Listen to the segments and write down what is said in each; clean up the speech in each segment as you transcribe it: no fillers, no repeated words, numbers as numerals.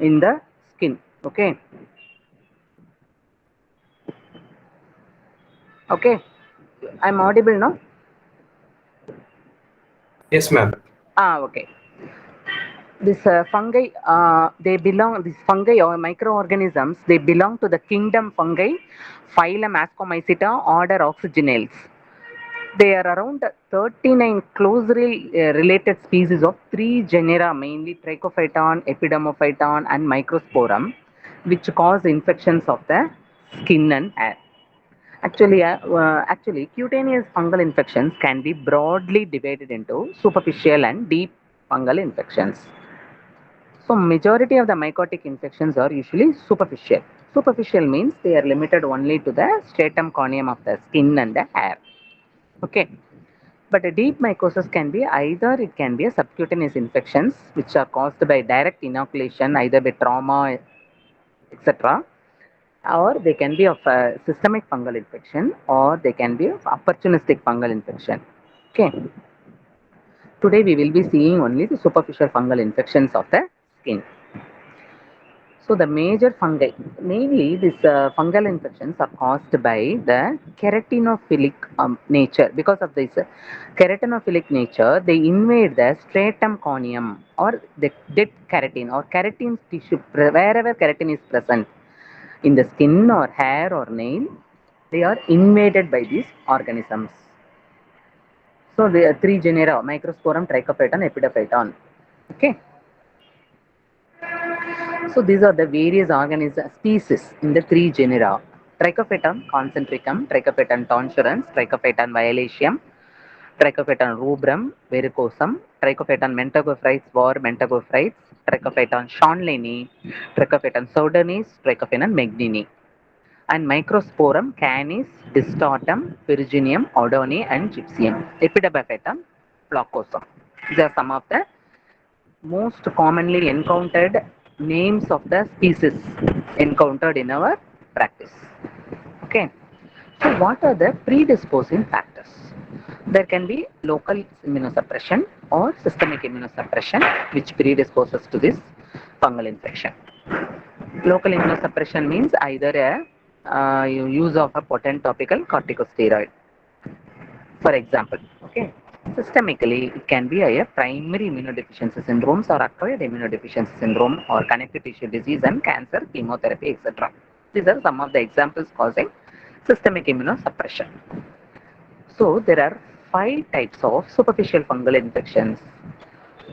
in the skin. Okay. Okay. I'm audible now. Yes, ma'am. Okay. This fungi, these fungi or microorganisms, they belong to the kingdom fungi, phylum Ascomyceta, order Oxygenales. There are around 39 closely related species of three genera, mainly Trichophyton, Epidermophyton, and Microsporum, which cause infections of the skin and hair. Actually, cutaneous fungal infections can be broadly divided into superficial and deep fungal infections. So, majority of the mycotic infections are usually superficial. Superficial means they are limited only to the stratum corneum of the skin and the hair. Okay. But a deep mycosis can be either it can be a subcutaneous infections which are caused by direct inoculation, either by trauma, etc., or they can be of a systemic fungal infection, or they can be of opportunistic fungal infection. Okay. Today we will be seeing only the superficial fungal infections of the skin. So the major fungi, mainly these fungal infections are caused by the keratinophilic nature. Because of this keratinophilic nature, they invade the stratum corneum or the dead keratin or keratin tissue, wherever keratin is present in the skin or hair or nail, they are invaded by these organisms. So there are three genera: Microsporum, Trichophyton, Epidophyton. Okay. So these are the various organism species in the three genera: Trichophyton concentricum, Trichophyton tonsurans, Trichophyton violaceum, Trichophyton rubrum, verrucosum, Trichophyton mentagophrys var mentagophrys, Trichophyton schonleini, Trichophyton sodonis, Trichophyton megnini, and Microsporum canis, distortum, Pyrogynium, odoni, and gypsium, Epidophyton flocosum. These are some of the most commonly encountered names of the species encountered in our practice. Okay. So, what are the predisposing factors? There can be local immunosuppression or systemic immunosuppression, which predisposes to this fungal infection. Local immunosuppression means either a use of a potent topical corticosteroid, for example. Okay. Systemically, it can be a primary immunodeficiency syndromes or acquired immunodeficiency syndrome or connective tissue disease and cancer, chemotherapy, etc. These are some of the examples causing systemic immunosuppression. So there are five types of superficial fungal infections.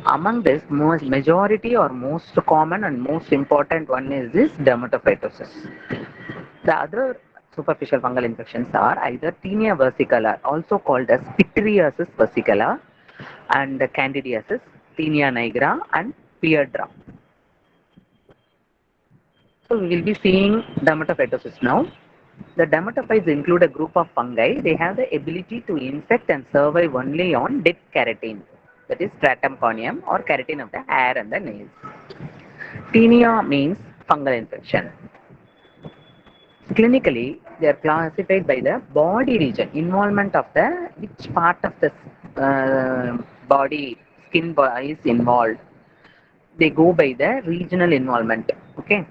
Among this, most majority or most common and most important one is this dermatophytosis. The other superficial fungal infections are either Tinea versicolor, also called as Pityriasis versicolor, and Candidiasis, Tinea nigra, and Pleiadra. So we will be seeing dermatophytosis now. The dermatophytes include a group of fungi. They have the ability to infect and survive only on dead keratin, that is stratum corneum or keratin of the hair and the nails. Tinea means fungal infection. Clinically, they are classified by the body region, involvement of the which part of the body, is involved. They go by the regional involvement. Okay.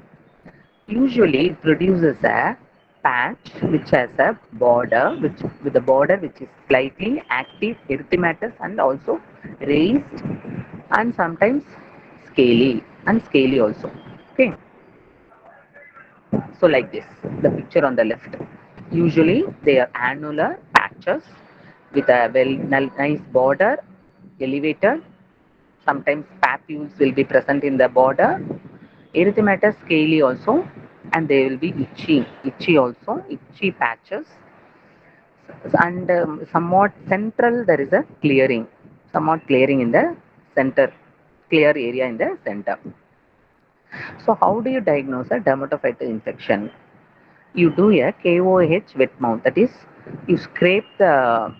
Usually, it produces a patch which has a border, which with a border which is slightly active, erythematous, and also raised, and sometimes scaly also. Okay. So like this, the picture on the left. Usually they are annular patches with a nice border, elevated. Sometimes papules will be present in the border. Erythematous scaly also, and they will be itchy also, itchy patches. And somewhat central there is a clearing, somewhat clearing in the center, clear area in the center. So how do you diagnose a dermatophyte infection? You do a KOH wet mount, that is, you scrape the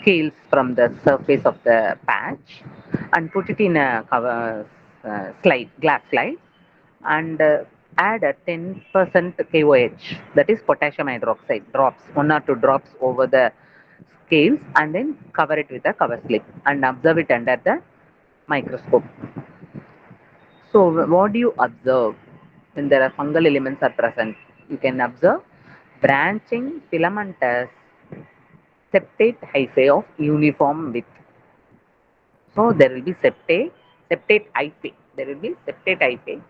scales from the surface of the patch and put it in a cover glass slide, and add a 10% KOH, that is potassium hydroxide drops, 1 or 2 drops over the scales, and then cover it with a cover slip and observe it under the microscope. So what do you observe when there are fungal elements are present? You can observe branching filamentous septate hyphae of uniform width. So there will be septate hyphae. There will be septate hyphae.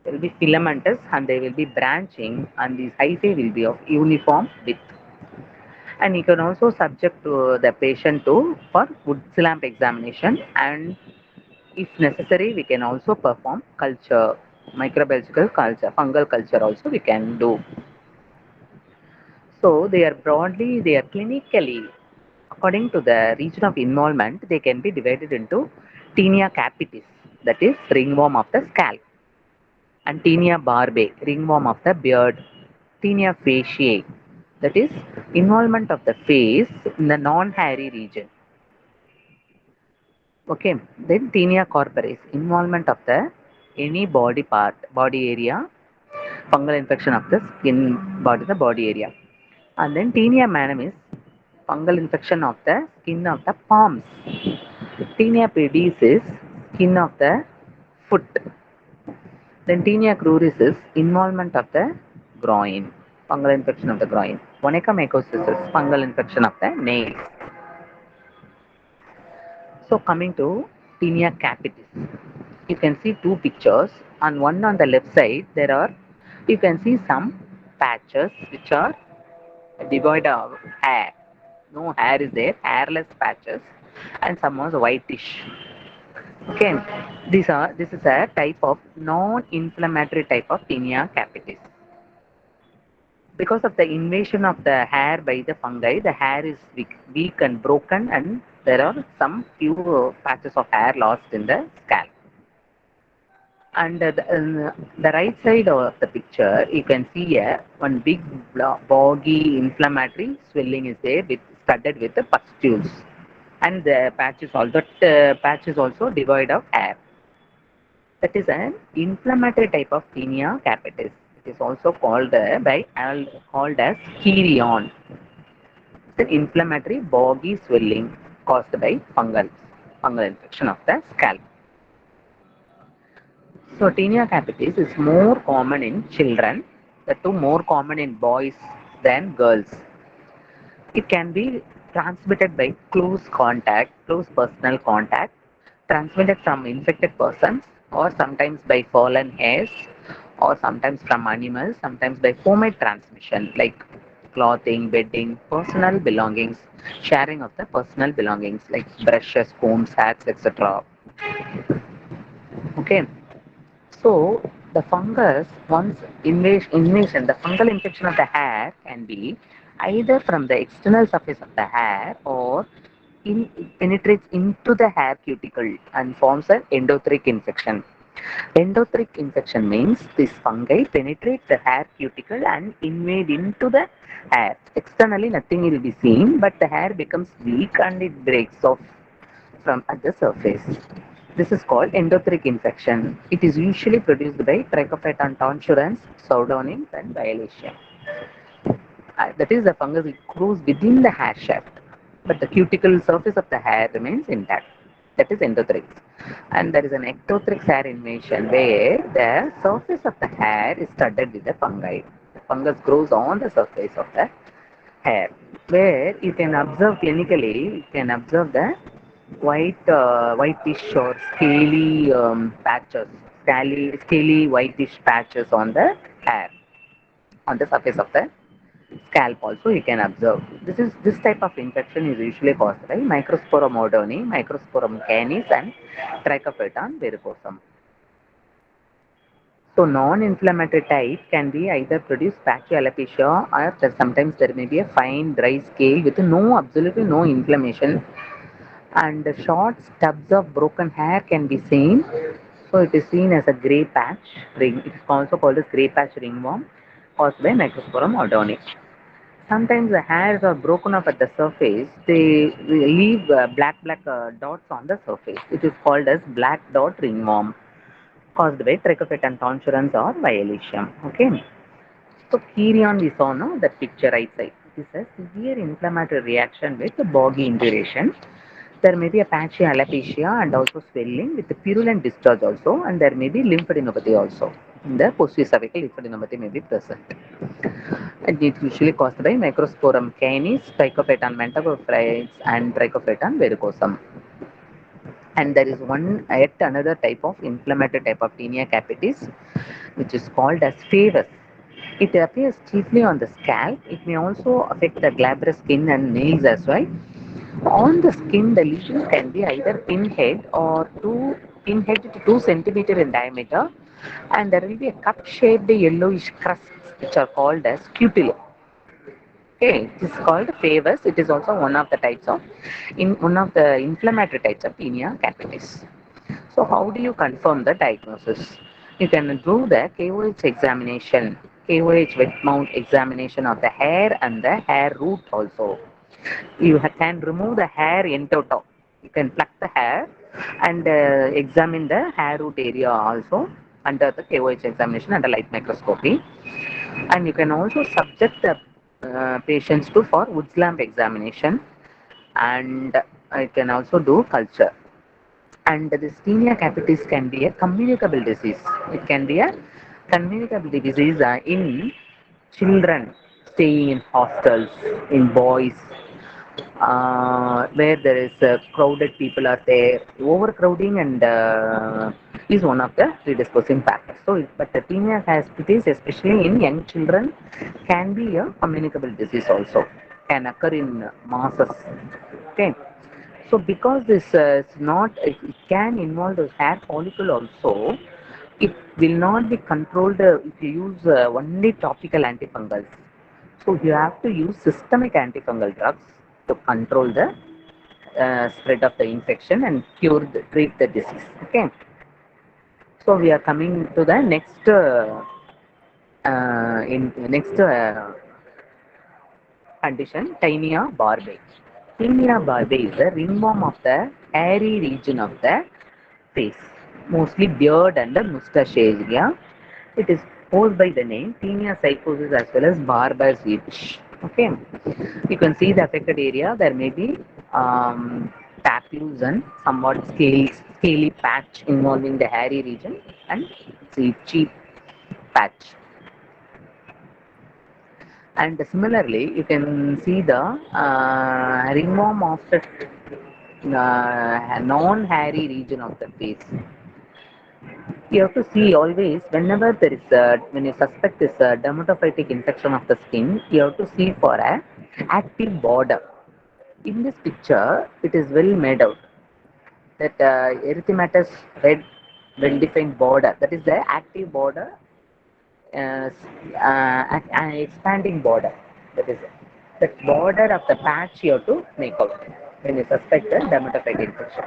There will be filamentous and they will be branching and these hyphae will be of uniform width. And you can also subject to the patient to for Woods lamp examination, and if necessary we can also perform culture, microbiological culture, fungal culture also we can do. So they are clinically, according to the region of involvement, they can be divided into Tinea capitis, that is ringworm of the scalp, and Tinea barbae, ringworm of the beard, Tinea faciae, that is involvement of the face in the non-hairy region. Okay, then Tinea corporis, involvement of the any body part, body area, fungal infection of the skin, the body area. And then Tinea minimis, fungal infection of the skin of the palms. Tinea pedis is skin of the foot. Then Tinea cruris is involvement of the groin, fungal infection of the groin. Onychomycosis is fungal infection of the nails. So coming to Tinea capitis, you can see two pictures. On one on the left side, you can see some patches which are devoid of hair. No hair is there, hairless patches, and some was whitish. Okay, this is a type of non-inflammatory type of tinea capitis. Because of the invasion of the hair by the fungi, the hair is weak and broken, and there are some few patches of hair lost in the scalp. And the right side of the picture, you can see one big boggy inflammatory swelling is there with studded with the pustules, and the patch is also devoid of hair. That is an inflammatory type of tinea capitis. It is also called called as chirion. It's an inflammatory boggy swelling caused by fungal infection of the scalp. So tinea capitis is more common in children, the two more common in boys than girls. It can be transmitted by close personal contact, transmitted from infected persons, or sometimes by fallen hairs, or sometimes from animals, sometimes by fomite transmission, like clothing, bedding, personal belongings, sharing of the personal belongings like brushes, combs, hats, etc. Okay. So the fungus, once invasion, the fungal infection of the hair can be either from the external surface of the hair or it penetrates into the hair cuticle and forms an endothelic infection. Endothelic infection means this fungi penetrates the hair cuticle and invade into the hair. Externally, nothing will be seen, but the hair becomes weak and it breaks off from at the surface. This is called endothelic infection. It is usually produced by Trichophyton tonsurans, Pseudonyms, and Violacea. That is, the fungus it grows within the hair shaft, but the cuticle surface of the hair remains intact. That is endothrix. And there is an ectothrix hair invasion where the surface of the hair is studded with the fungi. The fungus grows on the surface of the hair, where you can observe clinically, you can observe the whitish or scaly patches, scaly whitish patches on the hair, on the surface of the scalp also you can observe. This type of infection is usually caused by Microsporum odoni, Microsporum canis, and Trichophyton verrucosum. So non-inflammatory type can be either produce alopecia, or sometimes there may be a fine dry scale with absolutely no inflammation, and the short stubs of broken hair can be seen. So it is seen as a grey patch ring. It is also called as grey patch ringworm caused by Microsporum odoni. Sometimes the hairs are broken up at the surface. They leave black dots on the surface. It is called as black dot ringworm caused by Trichophyton tonsurans or Violacea. Okay. So Chirion we saw no that picture right side. It is a severe inflammatory reaction with boggy induration. There may be a patchy alopecia and also swelling with purulent discharge also, and there may be lymphadenopathy also. In the posterior cervical lymphadenopathy may be present. And it usually caused by Microsporum canis, Trichopetan mentagophytes, and Trichopetan verrucosum. And there is one yet another type of inflammatory type of tinea capitis, which is called as favus. It appears chiefly on the scalp. It may also affect the glabrous skin and nails as well. On the skin, the lesion can be either pinhead or pinhead to 2 centimeter in diameter, and there will be a cup-shaped yellowish crusts which are called as cutule. Okay, it is called favus. It is also one of the types of one of the inflammatory types of tinea capitis. So, how do you confirm the diagnosis? You can do the KOH examination, KOH wet mount examination of the hair and the hair root also. You can remove the hair in toto. You can pluck the hair and examine the hair root area also under the KOH examination under light microscopy. And you can also subject the patients to for Woods lamp examination, and I can also do culture. And this tinea capitis can be a communicable disease. It can be a communicable disease in children staying in hostels, in boys, where there is crowded people are there. Overcrowding and is one of the predisposing factors. So, but the tinea capitis, especially in young children, can be a communicable disease also. Can occur in masses. Okay. So because this is not, it can involve the hair follicle also. It will not be controlled if you use only topical antifungals. So you have to use systemic antifungal drugs to control the spread of the infection and treat the disease. Okay. So we are coming to the next condition, tinea barbae. Tinea barbae is the ringworm of the hairy region of the face, mostly beard and the mustache area. It is posed by the name tinea psychosis as well as barber's itch. Okay, you can see the affected area. There may be papules and somewhat scaly patch involving the hairy region and itchy patch. And similarly, you can see the ringworm of the non-hairy region of the face. You have to see always whenever there is when you suspect this dermatophytic infection of the skin, you have to see for a active border. In this picture, it is well made out that erythematous red well-defined border. That is the active border, uh, an expanding border. That is the border of the patch you have to make out when you suspect a dermatophytic infection.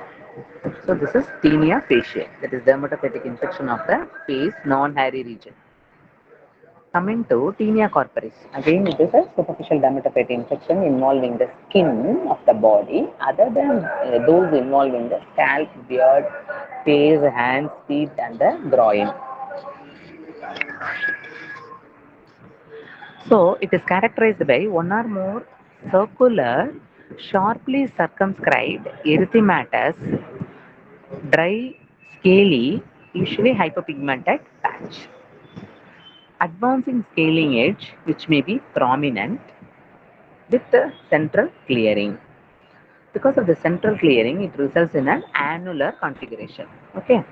So this is tinea faciae, that is dermatophytic infection of the face, non-hairy region. Coming to tinea corporis, again it is a superficial dermatophytic infection involving the skin of the body, other than those involving the scalp, beard, face, hands, feet, and the groin. So it is characterized by one or more circular, sharply circumscribed erythematous, dry, scaly, usually hypopigmented patch. Advancing scaling edge, which may be prominent with the central clearing. Because of the central clearing, it results in an annular configuration. Okay.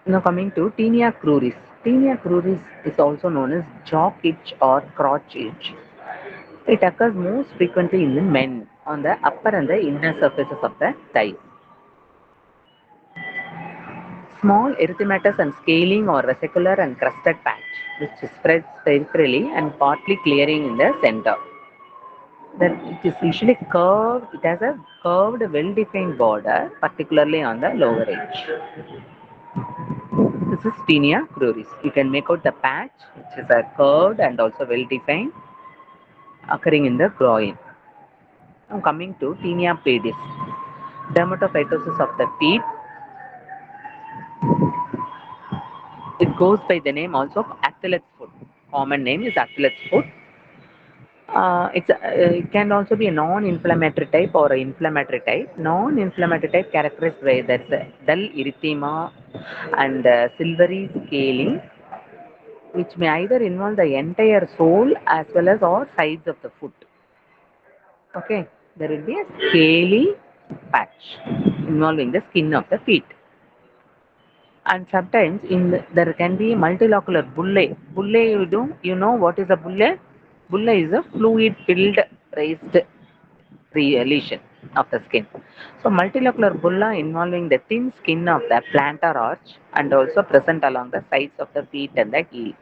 Now coming to tinea cruris. Tinea cruris is also known as jock itch or crotch itch. It occurs most frequently in the men on the upper and the inner surfaces of the thigh. Small erythematous and scaling or vesicular and crusted patch which spreads peripherally and partly clearing in the center. Then it is usually curved, it has a curved, well-defined border, particularly on the lower edge. This is tinea cruris. You can make out the patch, which is a curved and also well-defined, occurring in the groin. Now coming to tinea pedis. Dermatophytosis of the feet. It goes by the name also of athlete's foot. Common name is athlete's foot. It can also be a non-inflammatory type or an inflammatory type. Non-inflammatory type characterized by that's dull erythema and silvery scaling, which may either involve the entire sole as well as or sides of the foot. Okay, there will be a scaly patch involving the skin of the feet. And sometimes there can be multilocular bullae. Bullae, you know what is a bullae? Bullae is a fluid-filled raised lesion of the skin. So multilocular bulla involving the thin skin of the plantar arch and also present along the sides of the feet and the heel.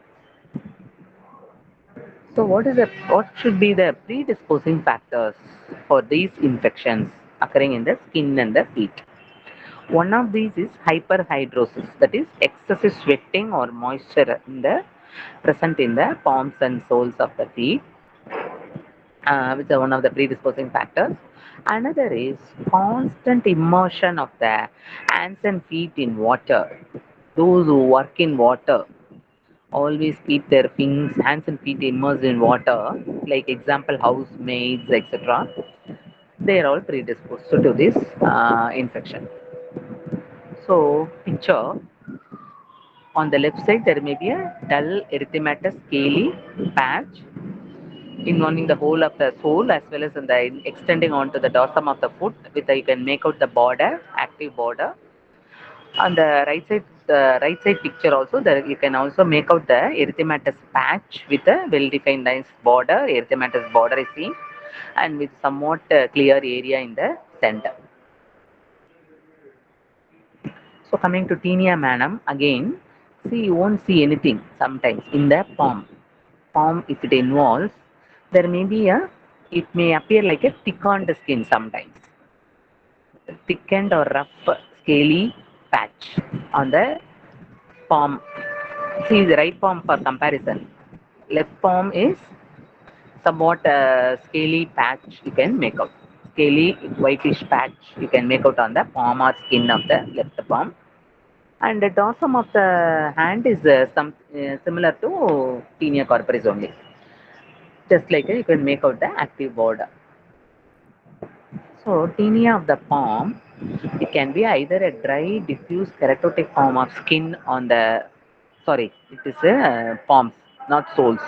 So what should be the predisposing factors for these infections occurring in the skin and the feet? One of these is hyperhidrosis, that is excessive sweating or moisture in the present in the palms and soles of the feet, which are one of the predisposing factors. Another is constant immersion of the hands and feet in water. Those who work in water always keep their hands and feet immersed in water, like example housemaids, etc. They are all predisposed to this infection. So, picture on the left side there may be a dull erythematous scaly patch involving the whole of the sole as well as in the extending onto the dorsum of the foot with you can make out the border, active border. On the right side picture also there you can also make out the erythematous patch with a well defined nice border. Erythematous border is seen and with somewhat clear area in the center. So coming to tinea manum again, see you won't see anything sometimes in the palm. Palm if it involves, there may be it may appear like a thickened skin sometimes. Thickened or rough scaly patch on the palm. See the right palm for comparison. Left palm is somewhat scaly patch you can make out. Scaly whitish patch you can make out on the palm or skin of the left palm. And the dorsum of the hand is similar to tinea corporis only. Just like you can make out the active border. So tinea of the palm, it can be either a dry, diffuse keratotic form of skin on the, sorry, it is palms, not soles.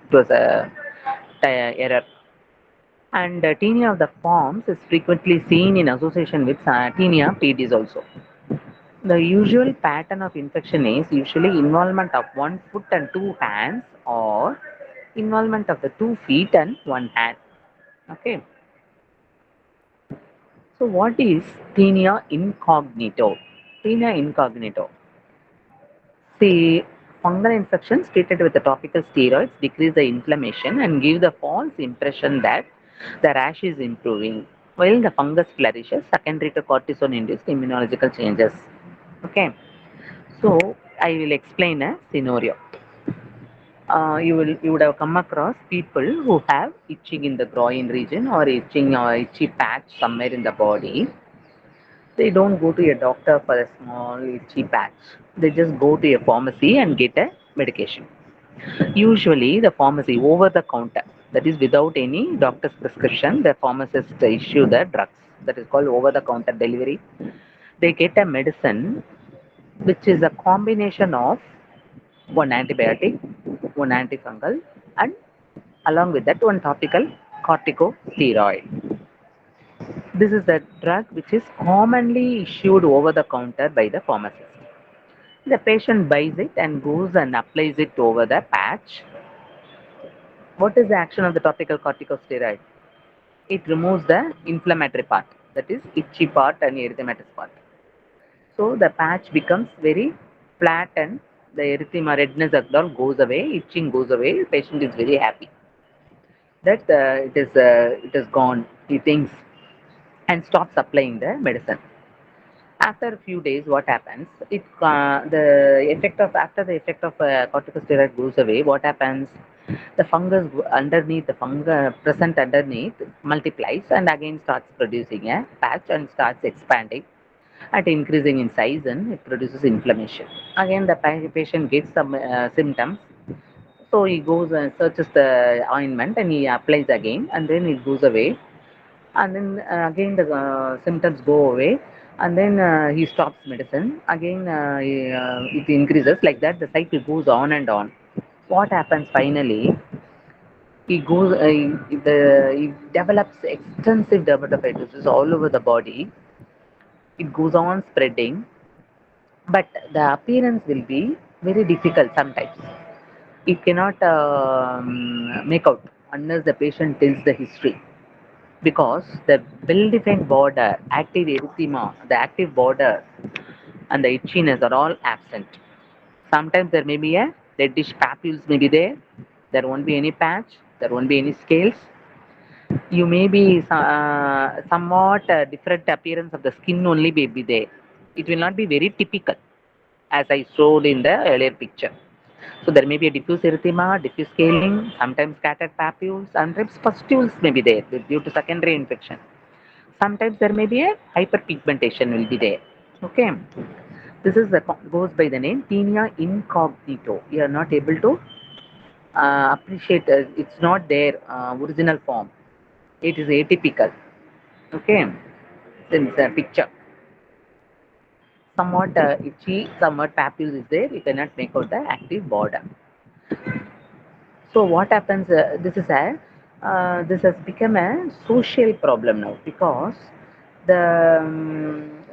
It was a error. And tinea of the palms is frequently seen in association with tinea pedis also. The usual pattern of infection is usually involvement of one foot and two hands or involvement of the 2 feet and one hand. Okay. So what is tinea incognito? Tinea incognito. See, fungal infections treated with the topical steroids decrease the inflammation and give the false impression that the rash is improving. While the fungus flourishes secondary to cortisone-induced immunological changes. Okay. So I will explain a scenario. You would have come across people who have itching in the groin region or itching or itchy patch somewhere in the body. They don't go to a doctor for a small itchy patch. They just go to a pharmacy and get a medication. Usually, the pharmacy over the counter, that is without any doctor's prescription, the pharmacist issue the drugs. That is called over the counter delivery. They get a medicine which is a combination of one antibiotic, one antifungal, and along with that one topical corticosteroid. This is the drug which is commonly issued over the counter by the pharmacist. The patient buys it and goes and applies it over the patch. What is the action of the topical corticosteroid? It removes the inflammatory part, that is itchy part and erythematous part. So the patch becomes very flat and the erythema redness and all goes away, itching goes away. The patient is very happy that it is gone. He thinks and stops applying the medicine. After a few days, what happens? The effect of after the effect of corticosteroid goes away. What happens? The fungus underneath the fungus present underneath multiplies and again starts producing a patch and starts expanding and increasing in size and it produces inflammation. Again, the patient gets some symptoms. So he goes and searches the ointment and he applies again, and then it goes away. And then again the symptoms go away, and then he stops medicine. Again it increases like that. The cycle goes on and on. What happens finally? He develops extensive dermatitis all over the body. It goes on spreading, but the appearance will be very difficult sometimes. You cannot make out unless the patient tells the history, because the well-defined border, active erythema, the active border and the itchiness are all absent. Sometimes there may be a reddish papules may be there. There won't be any patch. There won't be any scales. You may be somewhat different appearance of the skin only may be there. It will not be very typical, as I showed in the earlier picture. So there may be a diffuse erythema, diffuse scaling, sometimes scattered papules, sometimes pustules may be there due to secondary infection. Sometimes there may be a hyperpigmentation will be there. Okay, this is the goes by the name tinea incognito. You are not able to appreciate. It's not their original form. It is atypical. Okay, since the picture somewhat itchy, somewhat papules is there. You cannot make out the active border. So what happens? This has become a social problem now, because the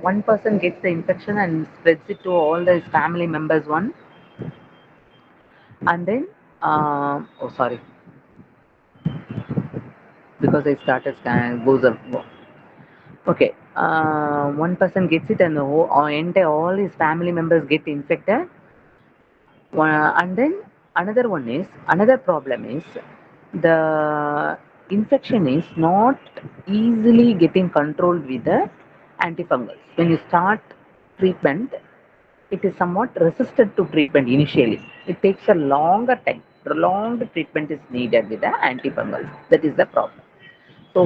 one person gets the infection and spreads it to all his family members one, and then oh sorry, because I started goes up. Okay, one person gets it and the whole, entire all his family members get infected. And then another problem is the infection is not easily getting controlled with the antifungals. When you start treatment, it is somewhat resistant to treatment initially. It takes a longer time. Prolonged treatment is needed with the antifungals. That is the problem. So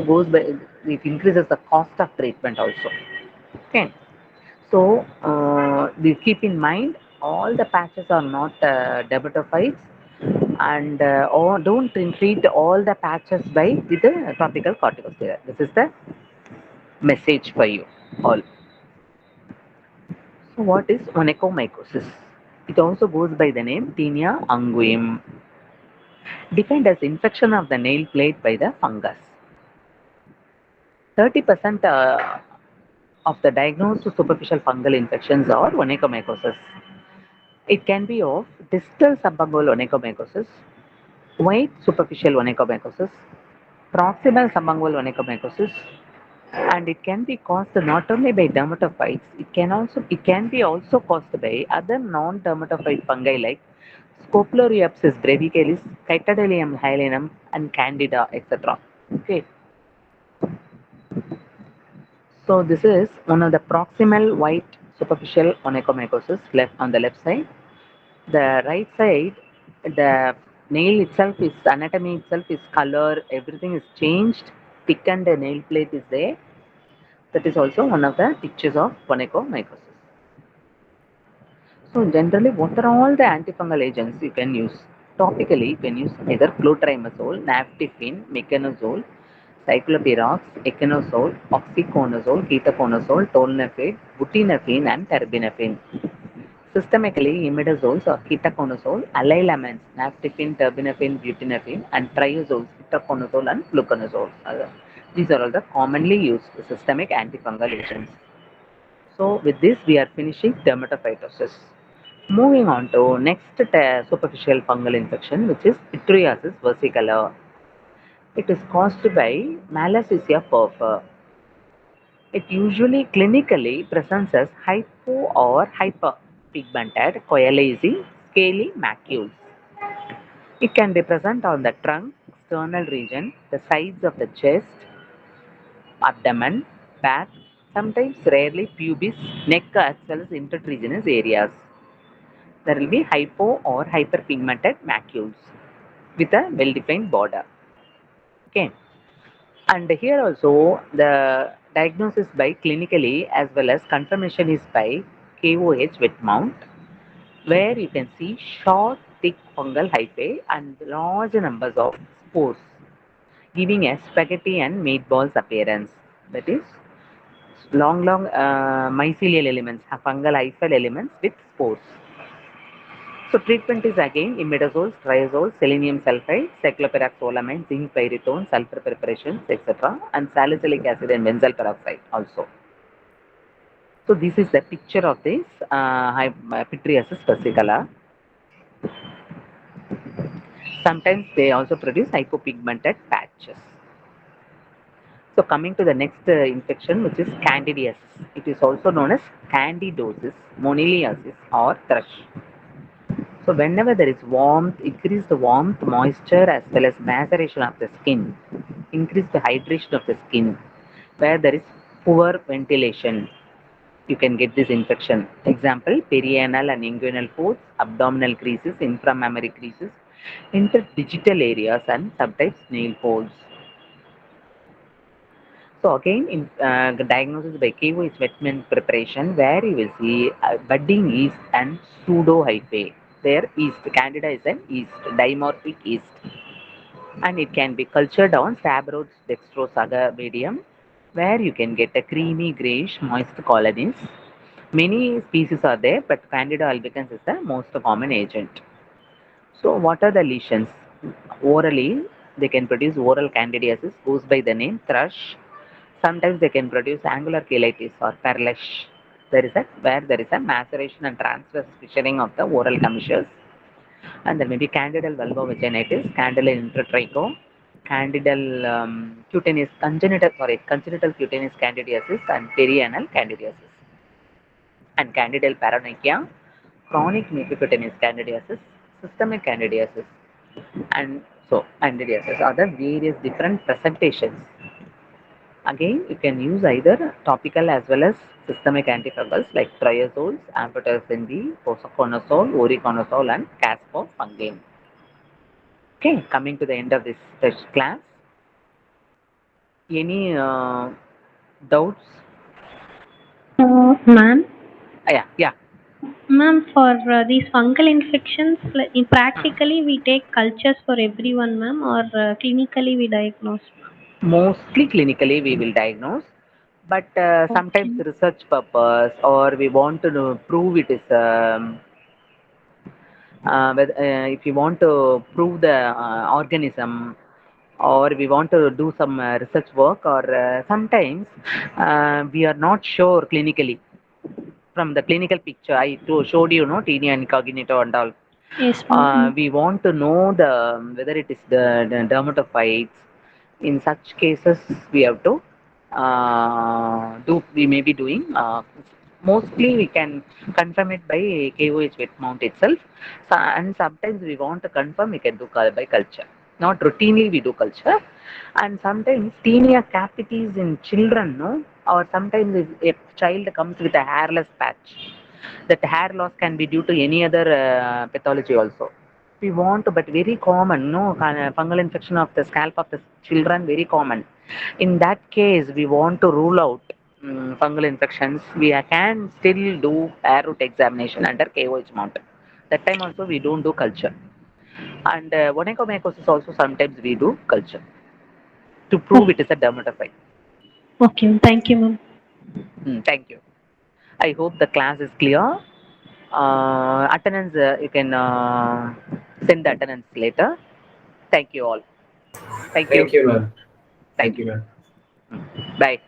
it increases the cost of treatment also. Okay. So we keep in mind all the patches are not dermatophytes, and or don't treat all the patches by with the topical corticosteroid. This is the message for you all. So what is onychomycosis? It also goes by the name Tinea unguim, defined as infection of the nail plate by the fungus. 30% of the diagnosed superficial fungal infections are onychomycosis. It can be of distal subfungal onychomycosis, white superficial onychomycosis, proximal subfungal onychomycosis, and it can be caused not only by dermatophytes, it can be also caused by other non-dermatophyte fungi like Scoploriopsis brevicalis, Chytidalium hyalinum, and Candida, etc. Okay, so this is one of the proximal white superficial onychomycosis left on the left side. The right side, the nail itself is anatomy itself is color, everything is changed. Thickened nail plate is there. That is also one of the pictures of onychomycosis. So generally, what are all the antifungal agents you can use? Topically, you can use either clotrimazole, naftifine, meconazole, cyclopirox, echinozole, oxyconazole, ketoconazole, tolnafil, butinafine, and terbinafine. Systemically, imidazoles or ketoconazole, allylamines, naftifine, terbinafine, butinafine, and triazoles, itraconazole, and fluconazole. These are all the commonly used systemic antifungal agents. So with this, we are finishing dermatophytosis. Moving on to next superficial fungal infection, which is pityriasis versicolor. It is caused by Malassezia furfur. It usually clinically presents as hypo or hyperpigmented, coalescing, scaly macules. It can be present on the trunk, external region, the sides of the chest, abdomen, back, sometimes rarely pubis, neck as well as intertriginous areas. There will be hypo or hyperpigmented macules with a well-defined border. Okay. And here also the diagnosis by clinically as well as confirmation is by KOH wet mount, where you can see short thick fungal hyphae and large numbers of spores, giving a spaghetti and meatballs appearance. That is, long mycelial elements, fungal hyphal elements with spores. So treatment is again imidazoles, triazoles, selenium sulfide, cyclopyraxolamine, zinc pyritone, sulfur preparations, etc. and salicylic acid and benzyl peroxide also. So this is the picture of this Pityriasis versicolor. Sometimes they also produce hypopigmented patches. So coming to the next infection, which is candidiasis. It is also known as candidosis, moniliasis, or thrush. So whenever there is warmth, increase the warmth, moisture, as well as maceration of the skin, increase the hydration of the skin, where there is poor ventilation, you can get this infection. Example, perianal and inguinal folds, abdominal creases, inframammary creases, interdigital areas, and sometimes nail folds. So again, in diagnosis by KO is wetman preparation, where you will see budding yeast and pseudo hyphae. There, yeast, candida is an yeast, dimorphic yeast, and it can be cultured on Sabro's dextrosaga medium, where you can get a creamy grayish moist colonies. Many species are there, but Candida albicans is the most common agent. So, what are the lesions? Orally, they can produce oral candidiasis, goes by the name thrush. Sometimes they can produce angular cheilitis or perlesh. There is a where there is a maceration and transverse fissuring of the oral commissures, and there may be candidal vulvovaginitis, candidal intertricho, candidal congenital cutaneous candidiasis, and perianal candidiasis, and candidal paranoia, chronic mucocutaneous candidiasis, systemic candidiasis, and so candidiasis are the various different presentations. Again, you can use either topical as well as systemic antifungals like triazoles, amphotericin B, posaconazole, oriconazole, and caspofungin. Okay, coming to the end of this test class. Any doubts? Ma'am, Yeah. ma'am, for these fungal infections, practically we take cultures for everyone, ma'am, or clinically we diagnose? Mostly clinically we will diagnose, but sometimes Okay. research purpose, or we want to prove it is if you want to prove the organism, or we want to do some research work, or sometimes we are not sure clinically from the clinical picture. I showed you, no, tinea incognito and all. Yes, ma'am. We want to know the whether it is the dermatophytes. In such cases, we have to do. We may be doing. Mostly, we can confirm it by KOH wet mount itself. So, and sometimes we want to confirm, we can do by culture. Not routinely we do culture, and sometimes tinea capitis in children, no, or sometimes if a child comes with a hairless patch, that hair loss can be due to any other pathology also. We want, but very common, no, fungal infection of the scalp of the children, very common. In that case, we want to rule out fungal infections. We can still do hair root examination under KOH mount. That time also we don't do culture. And onychomycosis also sometimes we do culture to Oh, prove it is a dermatophyte. okay. Thank you, ma'am. Thank you. I hope the class is clear. Attendance, you can send the attendance later. Thank you all. Thank you. Thank you, ma'am. Thank Thank you. you, ma'am. Bye.